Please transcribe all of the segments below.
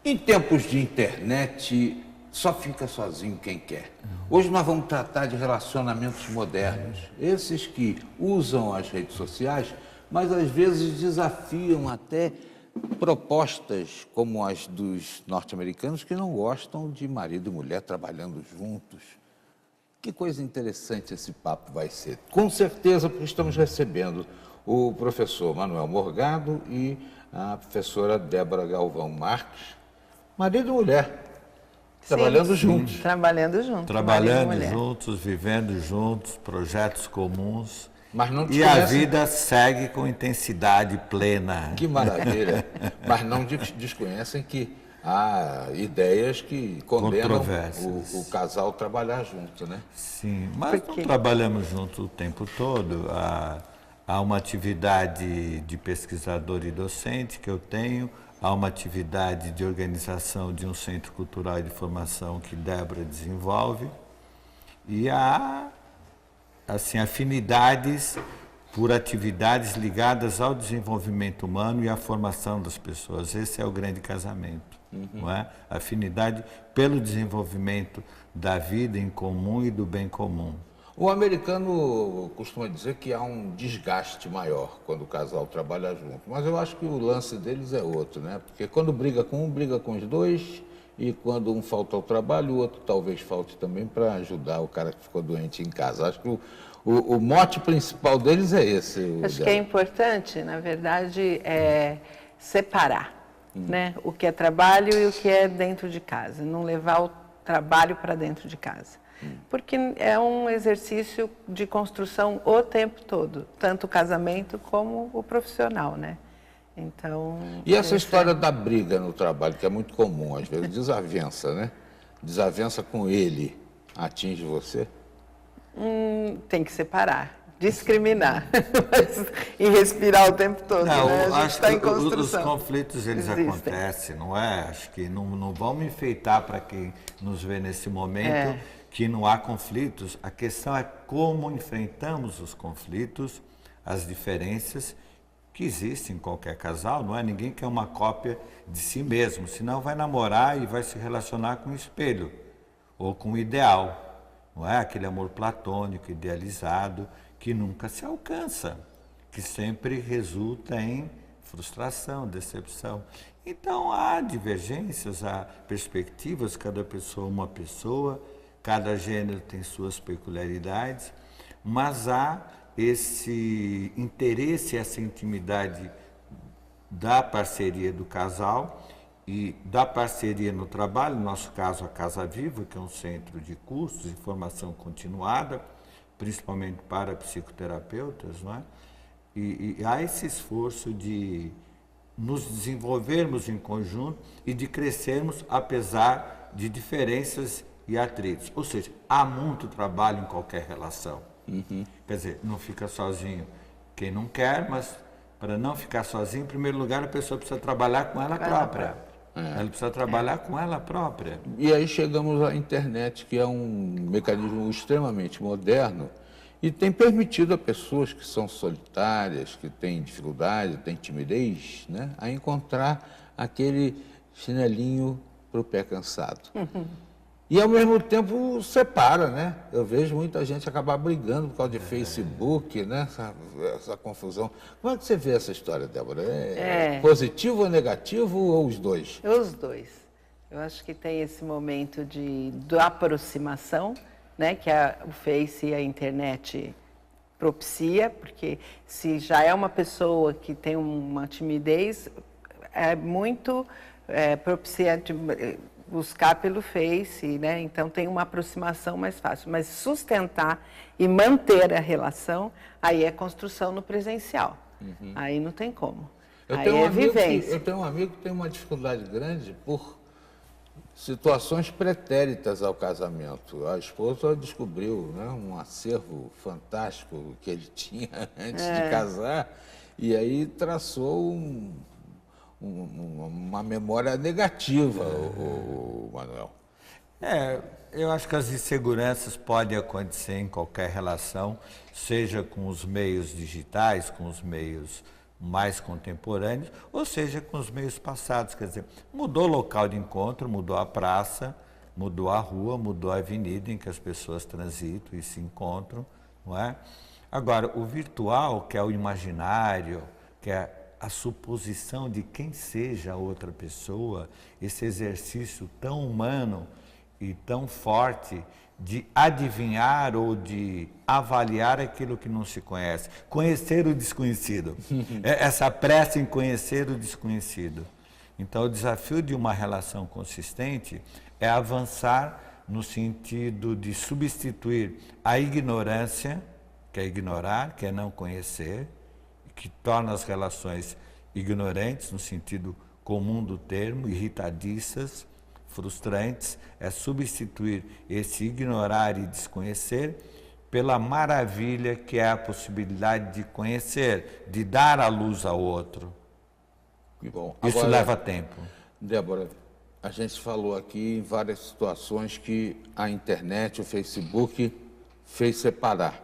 Em tempos de internet, só fica sozinho quem quer. Hoje nós vamos tratar de relacionamentos modernos, esses que usam as redes sociais, mas às vezes desafiam até propostas como as dos norte-americanos que não gostam de marido e mulher trabalhando juntos. Que coisa interessante esse papo vai ser. Com certeza, porque estamos recebendo o professor Manuel Morgado e a professora Débora Galvão Marques, marido e mulher, trabalhando juntos. Trabalhando juntos. Trabalhando juntos, vivendo juntos, projetos comuns. Mas não E a vida segue com intensidade plena. Que maravilha. Mas não desconhecem que há ideias que condenam o casal trabalhar junto, né? Sim, mas não trabalhamos junto o tempo todo. Há uma atividade de pesquisador e docente que eu tenho, há uma atividade de organização de um centro cultural e de formação que Débora desenvolve, e há assim, afinidades por atividades ligadas ao desenvolvimento humano e à formação das pessoas. Esse é o grande casamento, não é? Afinidade pelo desenvolvimento da vida em comum e do bem comum. O americano costuma dizer que há um desgaste maior quando o casal trabalha junto, mas eu acho que o lance deles é outro, né? Porque quando briga com um, briga com os dois, e quando um falta ao trabalho, o outro talvez falte também para ajudar o cara que ficou doente em casa. Acho que o mote principal deles é esse. Acho que é importante, na verdade, separar, né? O que é trabalho e o que é dentro de casa, não levar o trabalho para dentro de casa. Porque é um exercício de construção o tempo todo, tanto o casamento como o profissional, né? Então... E essa história da briga no trabalho, que é muito comum, às vezes, desavença, né? Desavença com ele, atinge você? Tem que separar, discriminar e respirar o tempo todo, não, né? A gente está em Os construção. conflitos, eles acontecem, não é? Acho que não vamos enfeitar para quem nos vê nesse momento que não há conflitos. A questão é como enfrentamos os conflitos, as diferenças que existem em qualquer casal, não é? Ninguém quer uma cópia de si mesmo, senão vai namorar e vai se relacionar com um espelho ou com um ideal, não é? Aquele amor platônico, idealizado, que nunca se alcança, que sempre resulta em frustração, decepção. Então há divergências, há perspectivas, cada pessoa é uma pessoa, cada gênero tem suas peculiaridades, mas há esse interesse, essa intimidade da parceria do casal e da parceria no trabalho, no nosso caso a Casa Viva, que é um centro de cursos e formação continuada, principalmente para psicoterapeutas, não é? E há esse esforço de nos desenvolvermos em conjunto e de crescermos apesar de diferenças e atritos. Ou seja, há muito trabalho em qualquer relação. Quer dizer, não fica sozinho quem não quer, mas para não ficar sozinho, em primeiro lugar, a pessoa precisa trabalhar com ela própria. Ela precisa trabalhar com ela própria. E aí chegamos à internet, que é um mecanismo extremamente moderno e tem permitido a pessoas que são solitárias, que têm dificuldade, têm timidez, né, a encontrar aquele chinelinho para o pé cansado. E, ao mesmo tempo, separa, né? Eu vejo muita gente acabar brigando por causa de Facebook, né? Essa confusão. Como é que você vê essa história, Débora? É positivo ou negativo ou os dois? Os dois. Eu acho que tem esse momento da aproximação, né? Que o Face e a internet propicia, porque se já é uma pessoa que tem uma timidez, é muito propiciante buscar pelo Face, né? Então tem uma aproximação mais fácil. Mas sustentar e manter a relação, aí é construção no presencial. Aí não tem como. Aí é vivência. Eu tenho um amigo que tem uma dificuldade grande por situações pretéritas ao casamento. A esposa descobriu, né, um acervo fantástico que ele tinha antes de casar, e aí traçou uma memória negativa, o Manuel. Eu acho que as inseguranças podem acontecer em qualquer relação, seja com os meios digitais, com os meios mais contemporâneos, ou seja, com os meios passados. Quer dizer, mudou o local de encontro, mudou a praça, mudou a rua, mudou a avenida em que as pessoas transitam e se encontram, não é? Agora, o virtual, que é o imaginário, que é a suposição de quem seja a outra pessoa, esse exercício tão humano e tão forte de adivinhar ou de avaliar aquilo que não se conhece, conhecer o desconhecido, essa pressa em conhecer o desconhecido. Então, o desafio de uma relação consistente é avançar no sentido de substituir a ignorância, que é ignorar, que é não conhecer, que torna as relações ignorantes, no sentido comum do termo, irritadiças, frustrantes, é substituir esse ignorar e desconhecer pela maravilha que é a possibilidade de conhecer, de dar a luz ao outro. Bom, isso agora, leva tempo. Débora, a gente falou aqui em várias situações que a internet, o Facebook, fez separar.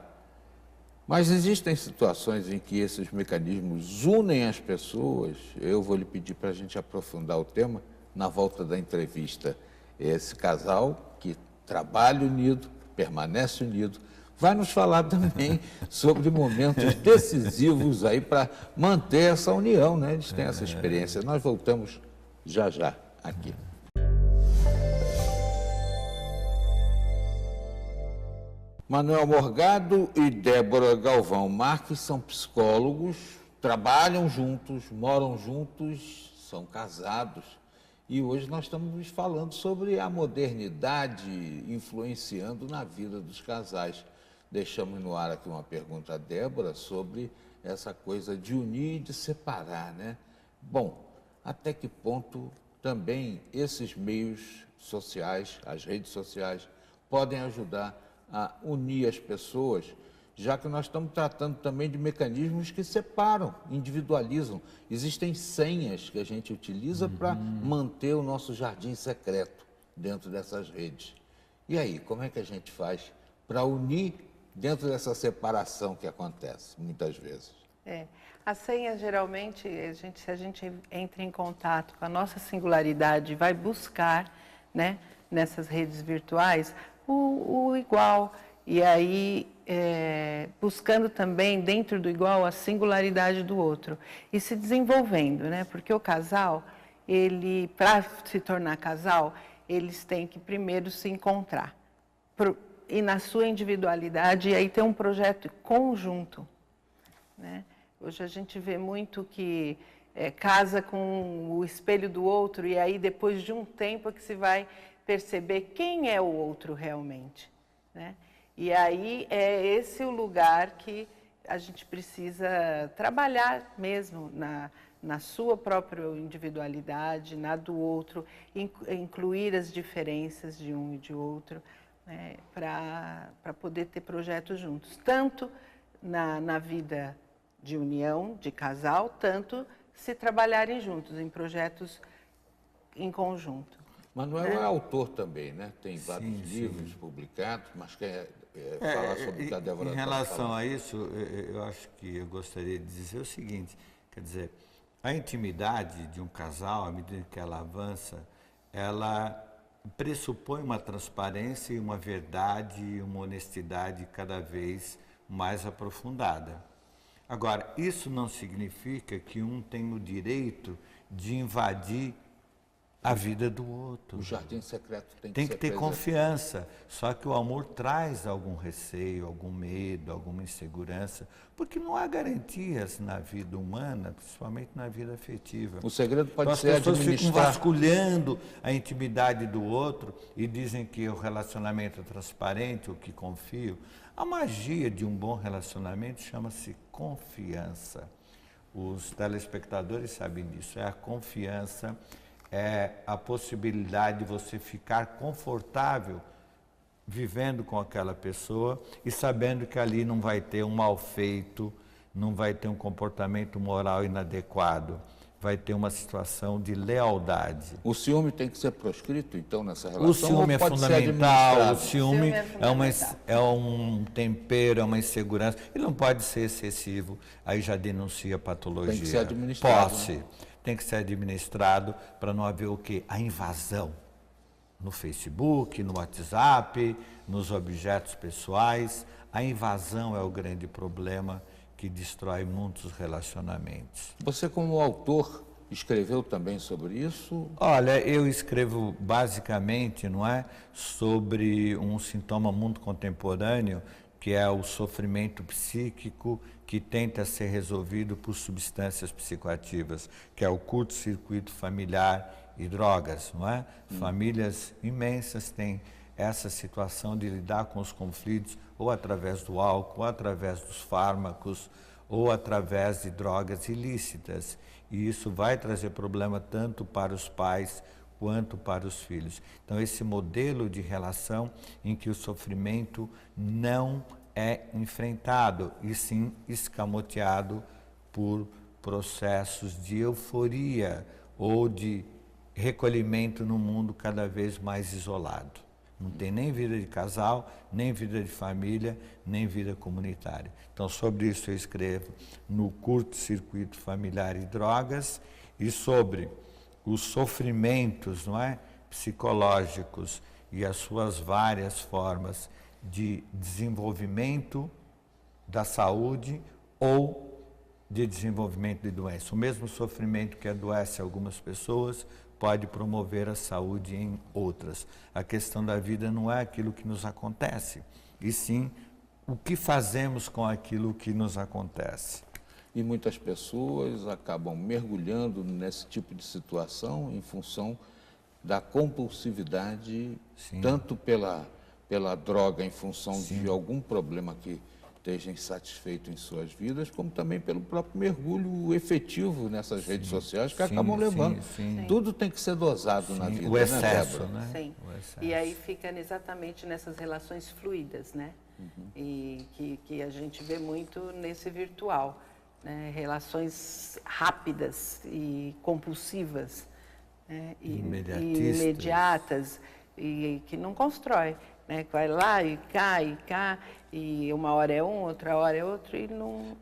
Mas existem situações em que esses mecanismos unem as pessoas. Eu vou lhe pedir para a gente aprofundar o tema na volta da entrevista. Esse casal que trabalha unido, permanece unido, vai nos falar também sobre momentos decisivos aí para manter essa união, né? Eles têm essa experiência. Nós voltamos já aqui. Manuel Morgado e Débora Galvão Marques são psicólogos, trabalham juntos, moram juntos, são casados. E hoje nós estamos falando sobre a modernidade influenciando na vida dos casais. Deixamos no ar aqui uma pergunta a Débora sobre essa coisa de unir e de separar, né? Bom, até que ponto também esses meios sociais, as redes sociais, podem ajudar a unir as pessoas, já que nós estamos tratando também de mecanismos que separam, individualizam. Existem senhas que a gente utiliza para manter o nosso jardim secreto dentro dessas redes. E aí, como é que a gente faz para unir dentro dessa separação que acontece muitas vezes? A senha, geralmente, se a gente entra em contato com a nossa singularidade, vai buscar, né, nessas redes virtuais, o igual, e aí buscando também dentro do igual a singularidade do outro e se desenvolvendo, né? Porque o casal, para se tornar casal, eles têm que primeiro se encontrar e na sua individualidade, e aí ter um projeto conjunto, né? Hoje a gente vê muito que casa com o espelho do outro e aí depois de um tempo é que se vai perceber quem é o outro realmente, né? E aí é esse o lugar que a gente precisa trabalhar mesmo na sua própria individualidade, na do outro, incluir as diferenças de um e de outro, né, para poder ter projetos juntos, tanto na vida de união, de casal, tanto se trabalharem juntos em projetos em conjunto. Manuel é autor também, né? Tem vários livros publicados, mas quer falar sobre o que a Débora Em relação a isso, eu acho que eu gostaria de dizer o seguinte, quer dizer, a intimidade de um casal, à medida que ela avança, ela pressupõe uma transparência e uma verdade e uma honestidade cada vez mais aprofundada. Agora, isso não significa que um tem o direito de invadir a vida do outro. O jardim secreto tem que ter confiança. Só que o amor traz algum receio, algum medo, alguma insegurança, porque não há garantias na vida humana, principalmente na vida afetiva. O segredo pode ser administrar. As pessoas ficam administrar. vasculhando a intimidade do outro e dizem que o relacionamento é transparente, ou que confio. A magia de um bom relacionamento chama-se confiança. Os telespectadores sabem disso. É a confiança, é a possibilidade de você ficar confortável vivendo com aquela pessoa e sabendo que ali não vai ter um mal feito, não vai ter um comportamento moral inadequado. vai ter uma situação de lealdade. O ciúme tem que ser proscrito, então, nessa relação? O ciúme é fundamental, o ciúme é um tempero, é uma insegurança. Ele não pode ser excessivo, aí já denuncia patologia. Tem que ser administrado. Posse, tem que ser administrado para não haver o quê? A invasão no Facebook, no WhatsApp, nos objetos pessoais. A invasão é o grande problema que destrói muitos relacionamentos. Você, como autor, escreveu também sobre isso? Olha, eu escrevo basicamente, não é, sobre um sintoma muito contemporâneo, que é o sofrimento psíquico que tenta ser resolvido por substâncias psicoativas, que é o curto-circuito familiar e drogas, não é? Famílias imensas têm essa situação de lidar com os conflitos ou através do álcool, ou através dos fármacos, ou através de drogas ilícitas. E isso vai trazer problema tanto para os pais quanto para os filhos. Então, esse modelo de relação em que o sofrimento não é enfrentado, e sim escamoteado por processos de euforia ou de recolhimento no mundo cada vez mais isolado. Não tem nem vida de casal, nem vida de família, nem vida comunitária. Então, sobre isso eu escrevo no curto-circuito familiar e drogas, e sobre os sofrimentos, não é, psicológicos e as suas várias formas de desenvolvimento da saúde ou de desenvolvimento de doença. O mesmo sofrimento que adoece algumas pessoas pode promover a saúde em outras. A questão da vida não é aquilo que nos acontece, e sim o que fazemos com aquilo que nos acontece. E muitas pessoas acabam mergulhando nesse tipo de situação em função da compulsividade, Sim. tanto pela droga, em função Sim. de algum problema que esteja insatisfeito em suas vidas, como também pelo próprio mergulho efetivo nessas redes sociais que acabam levando. Sim. Tudo tem que ser dosado na vida, O excesso, Débora? né? Sim. O excesso. E aí fica exatamente nessas relações fluidas, né? E que a gente vê muito nesse virtual, né? Relações rápidas e compulsivas, né? E imediatas, e que não constrói, né? Vai lá e cá, e uma hora é um, outra hora é outro, e não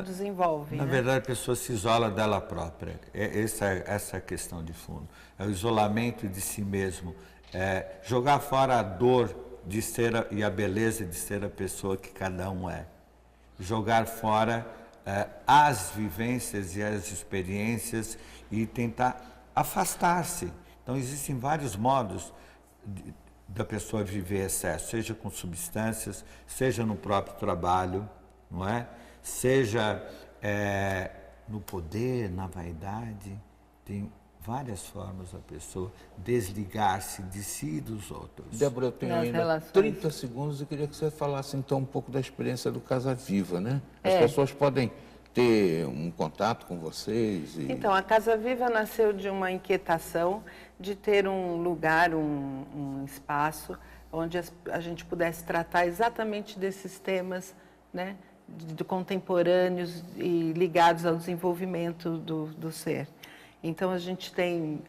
desenvolve. Na verdade, a pessoa se isola dela própria. Essa é a questão de fundo. É o isolamento de si mesmo. É jogar fora a dor de ser e a beleza de ser a pessoa que cada um é. Jogar fora as vivências e as experiências e tentar afastar-se. Então, existem vários modos da pessoa viver excesso, seja com substâncias, seja no próprio trabalho, não é? Seja no poder, na vaidade. Tem várias formas da pessoa desligar-se de si e dos outros. Débora, eu tenho ainda 30 segundos e queria que você falasse então um pouco da experiência do Casa Viva, né? As pessoas podem ter um contato com vocês? Então, a Casa Viva nasceu de uma inquietação de ter um lugar, um espaço onde a gente pudesse tratar exatamente desses temas, né, de contemporâneos e ligados ao desenvolvimento do ser. Então, a gente tem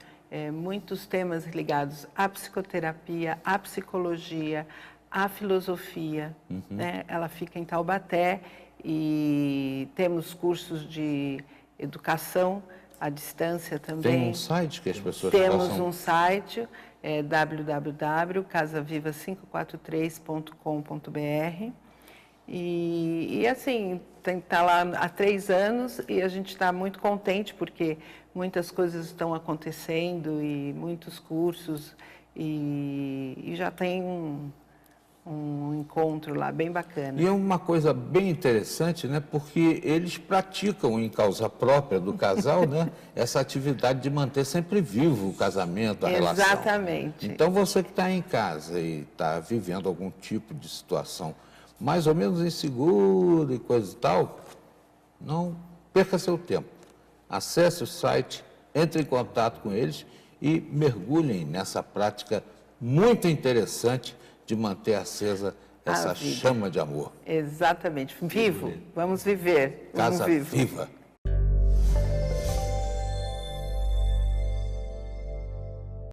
muitos temas ligados à psicoterapia, à psicologia, à filosofia. Né? Ela fica em Taubaté e temos cursos de educação à distância também. Tem um site que as pessoas Temos um site, www.casaviva543.com.br. E assim, está lá há 3 anos e a gente está muito contente porque muitas coisas estão acontecendo e muitos cursos e já tem um encontro lá bem bacana. E é uma coisa bem interessante, né? Porque eles praticam em causa própria do casal, né? Essa atividade de manter sempre vivo o casamento, a relação. Exatamente. Então você que está em casa e está vivendo algum tipo de situação mais ou menos insegura e coisa e tal, não perca seu tempo. Acesse o site, entre em contato com eles e mergulhem nessa prática muito interessante de manter acesa essa chama de amor. Exatamente. Vivo. Vamos viver. Casa Viva.